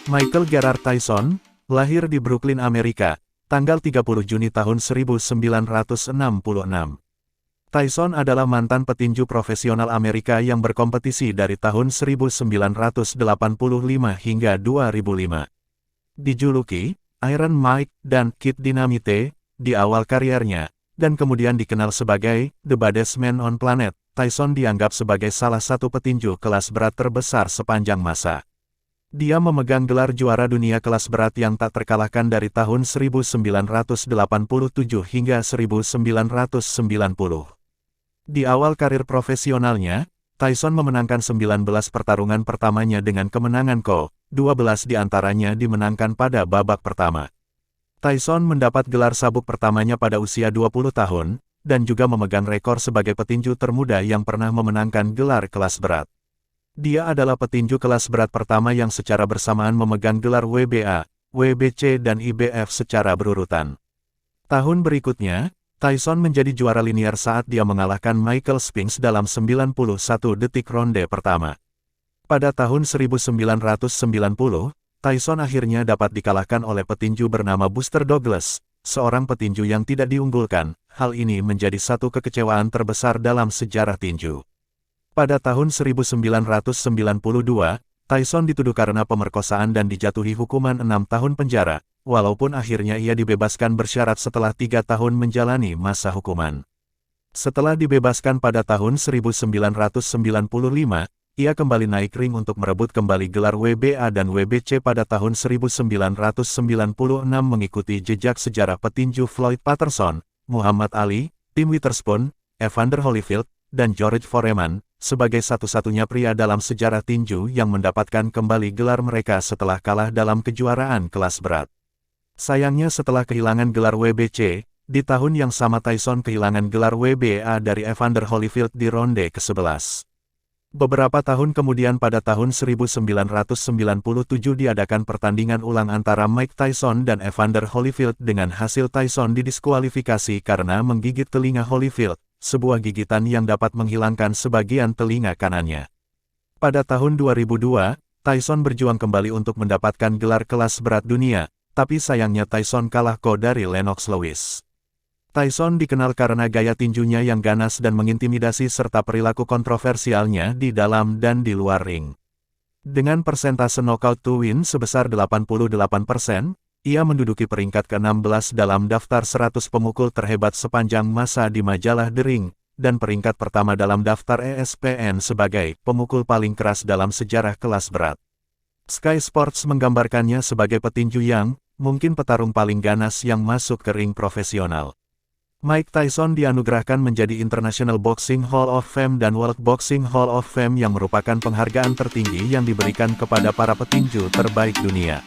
Michael Gerard Tyson, lahir di Brooklyn, Amerika, tanggal 30 Juni tahun 1966. Tyson adalah mantan petinju profesional Amerika yang berkompetisi dari tahun 1985 hingga 2005. Dijuluki Iron Mike dan Kid Dynamite di awal kariernya, dan kemudian dikenal sebagai The Baddest Man on Planet, Tyson dianggap sebagai salah satu petinju kelas berat terbesar sepanjang masa. Dia memegang gelar juara dunia kelas berat yang tak terkalahkan dari tahun 1987 hingga 1990. Di awal karir profesionalnya, Tyson memenangkan 19 pertarungan pertamanya dengan kemenangan ke-12 diantaranya dimenangkan pada babak pertama. Tyson mendapat gelar sabuk pertamanya pada usia 20 tahun, dan juga memegang rekor sebagai petinju termuda yang pernah memenangkan gelar kelas berat. Dia adalah petinju kelas berat pertama yang secara bersamaan memegang gelar WBA, WBC dan IBF secara berurutan. Tahun berikutnya, Tyson menjadi juara linear saat dia mengalahkan Michael Spinks dalam 91 detik ronde pertama. Pada tahun 1990, Tyson akhirnya dapat dikalahkan oleh petinju bernama Buster Douglas, seorang petinju yang tidak diunggulkan. Hal ini menjadi satu kekecewaan terbesar dalam sejarah tinju. Pada tahun 1992, Tyson dituduh karena pemerkosaan dan dijatuhi hukuman 6 tahun penjara, walaupun akhirnya ia dibebaskan bersyarat setelah 3 tahun menjalani masa hukuman. Setelah dibebaskan pada tahun 1995, ia kembali naik ring untuk merebut kembali gelar WBA dan WBC pada tahun 1996 mengikuti jejak sejarah petinju Floyd Patterson, Muhammad Ali, Tim Witherspoon, Evander Holyfield, dan George Foreman, sebagai satu-satunya pria dalam sejarah tinju yang mendapatkan kembali gelar mereka setelah kalah dalam kejuaraan kelas berat. Sayangnya setelah kehilangan gelar WBC, di tahun yang sama Tyson kehilangan gelar WBA dari Evander Holyfield di ronde ke-11. Beberapa tahun kemudian pada tahun 1997 diadakan pertandingan ulang antara Mike Tyson dan Evander Holyfield dengan hasil Tyson didiskualifikasi karena menggigit telinga Holyfield, sebuah gigitan yang dapat menghilangkan sebagian telinga kanannya. Pada tahun 2002, Tyson berjuang kembali untuk mendapatkan gelar kelas berat dunia, tapi sayangnya Tyson kalah dari Lennox Lewis. Tyson dikenal karena gaya tinjunya yang ganas dan mengintimidasi serta perilaku kontroversialnya di dalam dan di luar ring. Dengan persentase knockout to win sebesar 88%, ia menduduki peringkat ke-16 dalam daftar 100 pemukul terhebat sepanjang masa di majalah The Ring, dan peringkat pertama dalam daftar ESPN sebagai pemukul paling keras dalam sejarah kelas berat. Sky Sports menggambarkannya sebagai petinju yang mungkin petarung paling ganas yang masuk ke ring profesional. Mike Tyson dianugerahkan menjadi International Boxing Hall of Fame dan World Boxing Hall of Fame yang merupakan penghargaan tertinggi yang diberikan kepada para petinju terbaik dunia.